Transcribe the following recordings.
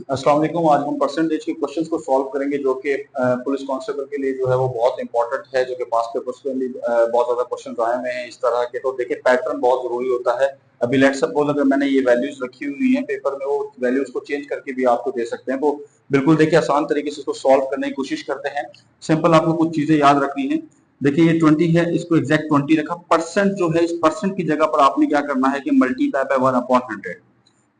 अस्सलाम वालेकुम। आज हम परसेंटेज के क्वेश्चंस को सॉल्व करेंगे जो कि पुलिस कांस्टेबल के लिए जो है वो बहुत इंपॉर्टेंट है, जो कि पास पेपर्स में भी बहुत ज्यादा क्वेश्चन आए हुए हैं इस तरह के। तो देखिए पैटर्न बहुत जरूरी होता है। अभी लेट्स सपोज अगर मैंने ये वैल्यूज रखी हुई है पेपर में, वो वैल्यूज को चेंज करके भी आपको दे सकते हैं। तो बिल्कुल देखिए आसान तरीके से इसको सॉल्व करने की कोशिश करते हैं। सिंपल आपको कुछ चीजें याद रखनी है। देखिए ये 20 है, इसको एग्जैक्ट 20 रखा। परसेंट जो है, इस परसेंट की जगह पर आपने क्या करना है कि मल्टीप्लाई बाय 1/100।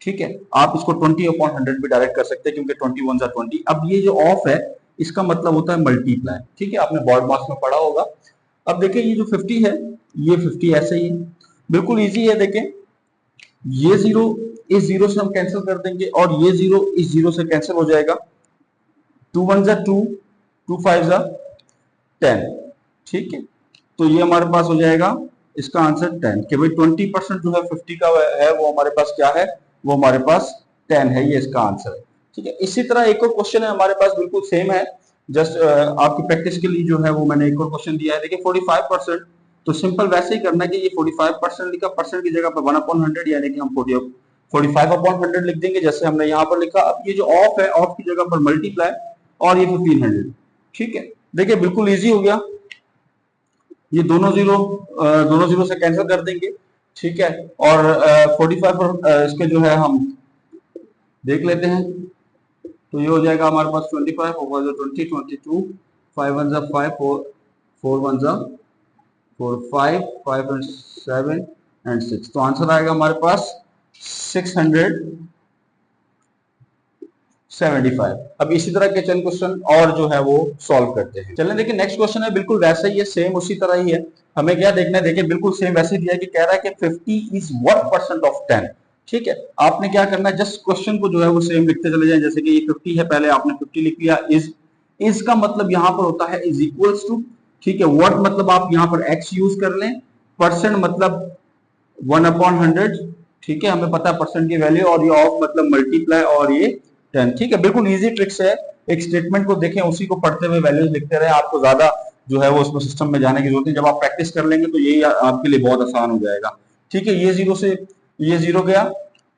ठीक है, आप इसको 20/100 भी डायरेक्ट कर सकते हैं क्योंकि 21 जा 20। अब ये जो ऑफ है इसका मतलब होता है मल्टीप्लाई। ठीक है, आपने बोर्ड मार्क्स में पढ़ा होगा। अब देखिए ये जो 50 है, ये 50 ऐसे ही है, बिल्कुल इजी है। देखें ये जीरो इस जीरो से हम कैंसिल कर देंगे और ये जीरो इस जीरो से कैंसिल हो जाएगा। 2 1 जा 2, 2 5 जा 10। ठीक है, तो ये हमारे पास हो जाएगा इसका आंसर 10 कि भाई 20% जो है 50 का है वो हमारे पास क्या है, वो हमारे पास 10 है। ये इसका आंसर है। ठीक है, इसी तरह एक और क्वेश्चन है हमारे पास, बिल्कुल सेम है। जस्ट आपकी प्रैक्टिस के लिए जो है वो मैंने एक और क्वेश्चन दिया है। देखिए 45%, तो सिंपल वैसे ही करना है कि ये 45% लिखा, परसेंट की जगह पर 1/100 यानी कि हम 45/100 लिख देंगे जैसे हमने यहाँ पर लिखा। अब ये जो ऑफ है, ऑफ की जगह पर मल्टीप्लाई और ये 1500। ठीक है, देखिए बिल्कुल इजी हो गया। ये दोनों जीरो से कैंसिल कर देंगे। ठीक है, और 45 इसके जो है हम देख लेते हैं। तो ये हो जाएगा हमारे पास 25 होगा जो 20 22, 5 1 जा 5, 4 1 जा 4, 5 5 and 7 and 6। तो आंसर आएगा हमारे पास 675। अब इसी तरह के चंद क्वेश्चन और जो है वो सॉल्व करते हैं। चलें देखिए नेक्स्ट क्वेश्चन है, बिल्कुल वैसा ही है, सेम उसी तरह ही है। हमें क्या देखना है, देखिए बिल्कुल सेम वैसे दिया है कि कह रहा है कि 50 इज व्हाट परसेंट ऑफ 10। ठीक है, आपने क्या करना है, जस्ट क्वेश्चन को जो है वो सेम लिखते चले जाएं। जैसे कि ये 50 है, पहले आपने 50 लिख लिया। इज का मतलब यहां पर होता है इज इक्वल्स टू। ठीक है, व्हाट मतलब आप यहां पर एक्स यूज कर लें, परसेंट मतलब 1/100। ठीक है, हमें पता है परसेंट की वैल्यू, और ये ऑफ मतलब मल्टीप्लाई और ये 10। ठीक है, बिल्कुल इजी ट्रिक्स है। एक स्टेटमेंट को देखें, उसी को पढ़ते हुए वैल्यूज लिखते रहे। आपको ज्यादा जो है वो उसमें सिस्टम में जाने की जरूरत नहीं। जब आप प्रैक्टिस कर लेंगे तो ये आपके लिए बहुत आसान हो जाएगा। ठीक है, ये जीरो से ये जीरो गया।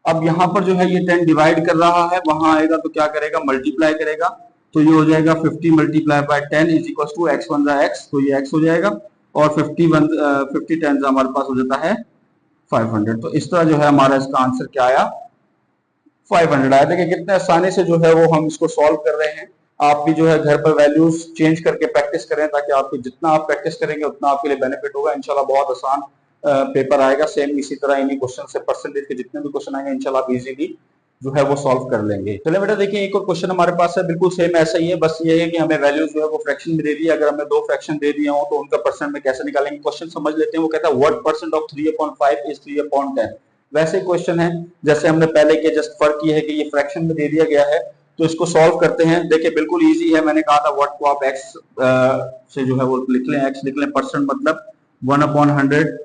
अब यहाँ पर जो है ये 10 डिवाइड कर रहा है, वहां आएगा तो क्या करेगा, मल्टीप्लाई करेगा। तो ये हो जाएगा 50 multiply by 10 is equal to x 1 जा एक्स, तो ये एक्स हो जाएगा। और 50 10 हमारे पास हो जाता है 500। तो इस तरह जो है हमारा इसका आंसर क्या आया, 500 आया। देखिए कितने आसानी से जो है वो हम इसको सॉल्व कर रहे हैं। आप भी जो है घर पर वैल्यूज चेंज करके प्रैक्टिस करें, ताकि आपको जितना आप प्रैक्टिस करेंगे उतना आपके लिए बेनिफिट होगा। इंशाल्लाह बहुत आसान पेपर आएगा। सेम इसी तरह इन्हीं क्वेश्चन से परसेंटेज के जितने भी क्वेश्चन आएंगे इंशाल्लाह आप इजीली जो है वो सॉल्व कर लेंगे। चलिए बेटा देखिए एक और क्वेश्चन हमारे पास है, बिल्कुल सेम ऐसा ही है। बस ये है कि हमें वैल्यूज जो है वो फ्रैक्शन में दे दी है। अगर हमें दो फ्रैक्शन दे दिए हो तो उनका परसेंट में कैसे निकालेंगे, क्वेश्चन समझ लेते हैं। वो कहता है व्हाट परसेंट ऑफ 3/5 इज 3/10। वैसे क्वेश्चन है जैसे हमने पहले के, जस्ट फर्क ये है कि ये फ्रैक्शन में दे दिया गया है। तो इसको सॉल्व करते हैं। देखिए बिल्कुल इजी है। मैंने कहा था व्हाट को आप एक्स से जो है वो लिख लें, एक्स लिख लें, परसेंट मतलब 1/100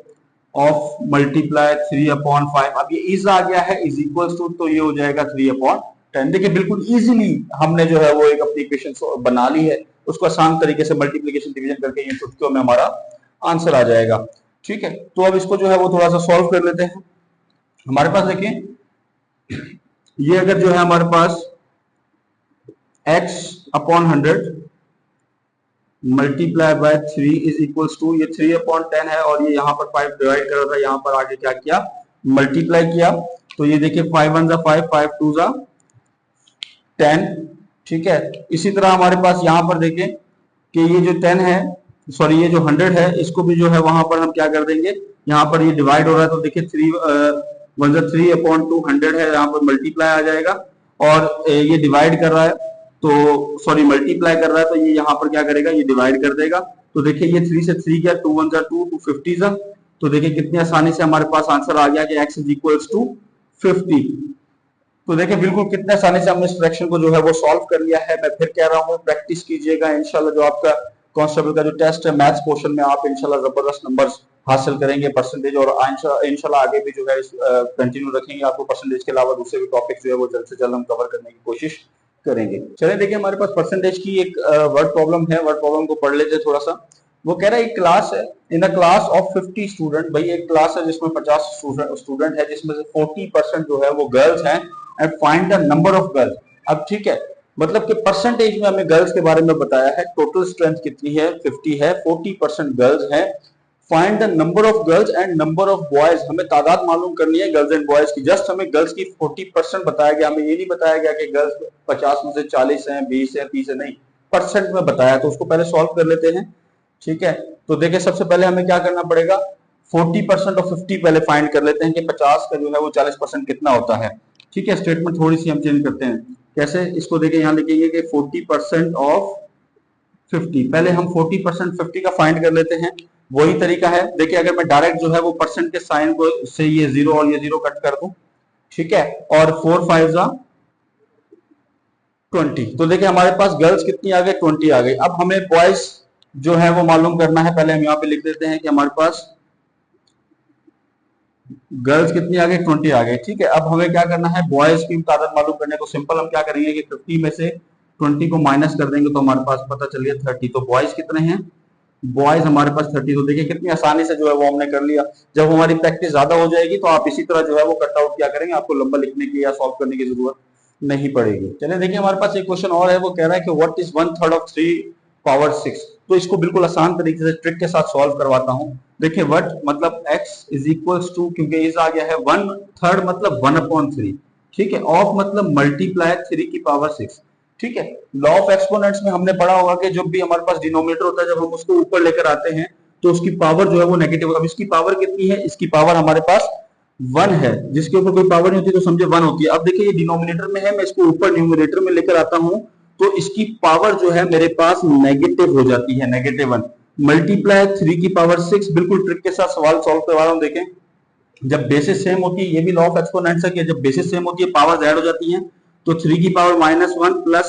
ऑफ मल्टीप्लाई 3/5। अब ये इज आ गया है, इज इक्वल टू, तो ये हो जाएगा 3/10। देखिए बिल्कुल इजीली हमने जो है वो एक अपनी इक्वेशन बना ली है। उसको आसान तरीके से मल्टीप्लीकेशन डिवीजन करके ये चुटकियों में हमारा आंसर आ जाएगा। ठीक है, तो अब इसको जो है वो थोड़ा सा सॉल्व कर लेते हैं। हमारे पास देखिए ये अगर जो है हमारे पास x/100 multiply by 3 is equals to, ये 3/10 है और ये यहाँ पर 5 डिवाइड कर रहा था, यहाँ पर आगे क्या किया, मल्टीप्लाई किया। तो ये देखिए 5 1 जा 5, 5 2 जा 10। ठीक है, इसी तरह हमारे पास यहाँ पर देखें कि ये जो 10 है, सॉरी ये जो 100 है, इसको भी जो है वहां पर हम क्या कर देंगे, यहाँ पर ये डिवाइड हो रहा है तो देखिए 3/200 है, यहाँ पर मल्टीप्लाई आ जाएगा। और ये डिवाइड कर रहा है तो सॉरी मल्टीप्लाई कर रहा है, तो ये यहाँ पर क्या करेगा, ये डिवाइड कर देगा। तो देखिए ये 3 से 3 गया, 2 1 जा 2, 2 50 जा। तो देखिए कितनी आसानी से हमारे पास आंसर आ गया कि x इज इक्वल्स टू 50। तो देखिए बिल्कुल कितने आसानी से हमने इस फ्रैक्शन को जो है वो सॉल्व कर लिया है। मैं फिर कह रहा हूँ प्रैक्टिस कीजिएगा। इंशाल्लाह जो आपका कांस्टेबल का जो टेस्ट है मैथ्स पोर्शन में, आप इंशाल्लाह जबरदस्त नंबर्स हासिल करेंगे, परसेंटेज। और इंशाल्लाह आगे भी जो है कंटिन्यू रखेंगे। आपको परसेंटेज के अलावा दूसरे भी टॉपिक जो है वो जल्द से जल्द हम कवर करने की कोशिश करेंगे। चलिए देखिए हमारे पास परसेंटेज की एक वर्ड प्रॉब्लम है। वर्ड प्रॉब्लम को पढ़ लेते थोड़ा सा। वो कह रहा है एक क्लास है, इन अ क्लास ऑफ 50 स्टूडेंट। भाई एक क्लास है जिसमें 50 स्टूडेंट है, जिसमें से 40% जो है वो गर्ल्स हैं। And find the number of girls. अब ठीक है, मतलब कि परसेंटेज में हमें गर्ल्स के बारे में बताया है, टोटल स्ट्रेंथ कितनी है 50 है, 40% गर्ल्स है। Find the number of girls and number of boys, हमें तादाद मालूम करनी है गर्ल्स एंड बॉयज की। जस्ट हमें गर्ल्स की 40% बताया गया, हमें ये नहीं बताया गया कि गर्ल्स 50 में से 40 है, 20 है, 30 है, नहीं, परसेंट में बताया। तो उसको पहले सॉल्व कर लेते हैं, ठीक है। तो देखिए सबसे पहले हमें क्या करना पड़ेगा, 40% ऑफ 50 पहले फाइंड कर लेते हैं कि 50 का जो है वो 40% कितना होता है, ठीक है। स्टेटमेंट थोड़ी सी हम चेंज करते हैं, कैसे, इसको देखिए यहाँ लिखेंगे कि 40% ऑफ 50, पहले हम 40% 50 का फाइंड कर लेते हैं। वही तरीका है, देखिए अगर मैं डायरेक्ट जो है वो परसेंट के साइन को से ये जीरो और ये जीरो कट कर दूं, ठीक है, और 4 5 जा 20, तो देखिए हमारे पास गर्ल्स कितनी आ गई, 20 आ गई। अब हमें बॉयज जो है वो मालूम करना है, पहले हम यहाँ पे लिख देते हैं कि हमारे पास गर्ल्स कितनी आ गई, 20 आ गई, ठीक है। अब हमें क्या करना है, बॉयज की तादाद मालूम करने को सिंपल हम क्या करेंगे कि 50 में से 20 को माइनस कर देंगे तो हमारे पास पता चल गया 30। तो बॉयज कितने हैं, बॉयज हमारे पास 30। तो देखिए कितनी आसानी से जो है वो हमने कर लिया। जब हमारी प्रैक्टिस ज्यादा हो जाएगी तो आप इसी तरह जो है वो कट आउट क्या करेंगे, आपको लंबा लिखने की या सॉल्व करने की जरूरत नहीं पड़ेगी। चलिए देखिए हमारे पास एक क्वेश्चन और है, वो कह रहा है कि व्हाट इज 1/3 ऑफ 3 पावर 6। तो इसको बिल्कुल आसान तरीके से ट्रिक के साथ सॉल्व करवाता हूं। देखिए व्हाट मतलब x इज इक्वल्स टू, क्योंकि इज आ गया है, 1/3 मतलब 1/3, ठीक है, ऑफ मतलब मल्टीप्लाई 3 की पावर 6, ठीक है। लॉ ऑफ एक्सपोनेंट्स में हमने पढ़ा होगा कि जब भी हमारे पास डिनोमिनेटर होता है, जब हम उसको ऊपर लेकर आते हैं तो उसकी पावर जो है वो नेगेटिव। अब इसकी पावर कितनी है, इसकी पावर हमारे पास 1 है, जिसके ऊपर कोई पावर नहीं होती तो समझे 1 होती है। अब देखिए ये डिनोमिनेटर में है, मैं इसको ऊपर न्यूमरेटर में लेकर आता हूं तो इसकी पावर जो है मेरे पास नेगेटिव हो जाती है, -1 मल्टीप्लाई 3 की पावर 6। बिल्कुल ट्रिक के साथ सवाल सॉल्व करवा रहा हूं, देखें जब बेसिस सेम होती है, ये भी लॉ ऑफ एक्सपोनेंट्स है कि जब बेसिस सेम होती है पावर ऐड हो जाती है। तो 3 की पावर -1 प्लस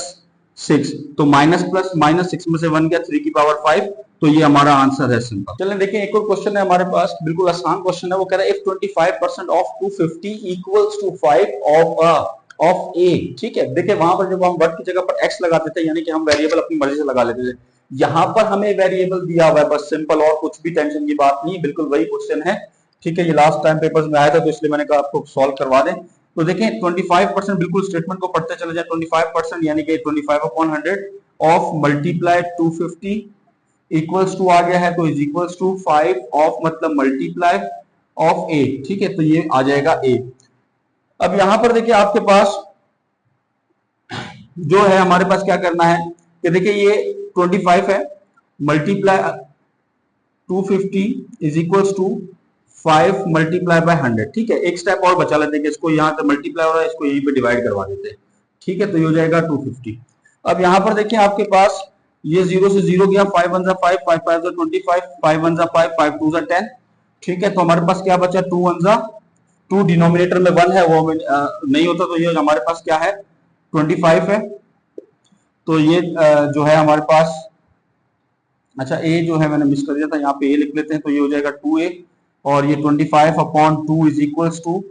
6, तो माइनस प्लस माइनस 6 में से 1 गया, 3 की पावर 5, तो ये हमारा आंसर है सिंपल। चलिए देखिए एक और क्वेश्चन है हमारे पास, बिल्कुल आसान क्वेश्चन है। वो कह रहा है if 25% of 250 equals to 5 of A, ठीक है। देखिए वहां पर जब हम वर्ड की जगह पर एक्स लगाते थे, यानी कि हम वेरिएबल अपनी मर्जी से लगा लेते थे, यहां पर हमें वेरिएबल दिया हुआ है बस सिंपल, और कुछ भी टेंशन की बात नहीं, बिल्कुल वही क्वेश्चन है, ठीक है। ये लास्ट टाइम पेपर्स में आया था तो इसलिए मैंने कहा आपको सॉल्व करवा दें। तो देखें 25%, बिल्कुल स्टेटमेंट को पढ़ते चले जाए, 25% यानी कि 25/100 ऑफ मल्टीप्लाई 250 इक्वल्स टू आ गया है, तो इज इक्वल्स टू 5 ऑफ मतलब मल्टीप्लाई ऑफ ए, ठीक है, तो ये आ जाएगा ए। अब यहां पर देखिए आपके पास जो है हमारे पास क्या करना है कि देखिए ये 25 है, multiply 250 is equals to 5 multiply by 100, ठीक है। एक स्टेप और बचा लेते हैं, इसको यहाँ पे मल्टीप्लाई हो रहा है, इसको यहीं पे डिवाइड करवा देते हैं, ठीक है, तो ये हो जाएगा 250। अब यहाँ पर देखिए आपके पास ये 0 से 0 गया, 5 1 5, 5 5 25, 5 1 5, 5 2 10, ठीक है। तो हमारे पास क्या बचा, 2 1 2, डिनोमिनेटर में 1 है वो नहीं होता, तो ये हमारे पास क्या है 25 है। तो ये जो है हमारे पास, अच्छा ए जो है मैंने मिस कर दिया था, यहाँ पे ए लिख लेते हैं, तो ये हो जाएगा 2a, और ये 25/2 इज इक्वल्स टू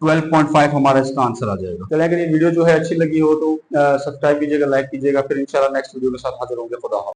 12.5 हमारा इसका आंसर आ जाएगा। चलिए अगर ये वीडियो जो है अच्छी लगी हो तो सब्सक्राइब कीजिएगा, लाइक कीजिएगा, फिर इंशाल्लाह नेक्स्ट वीडियो के साथ हाजिर होंगे। खुदा हाफिज़।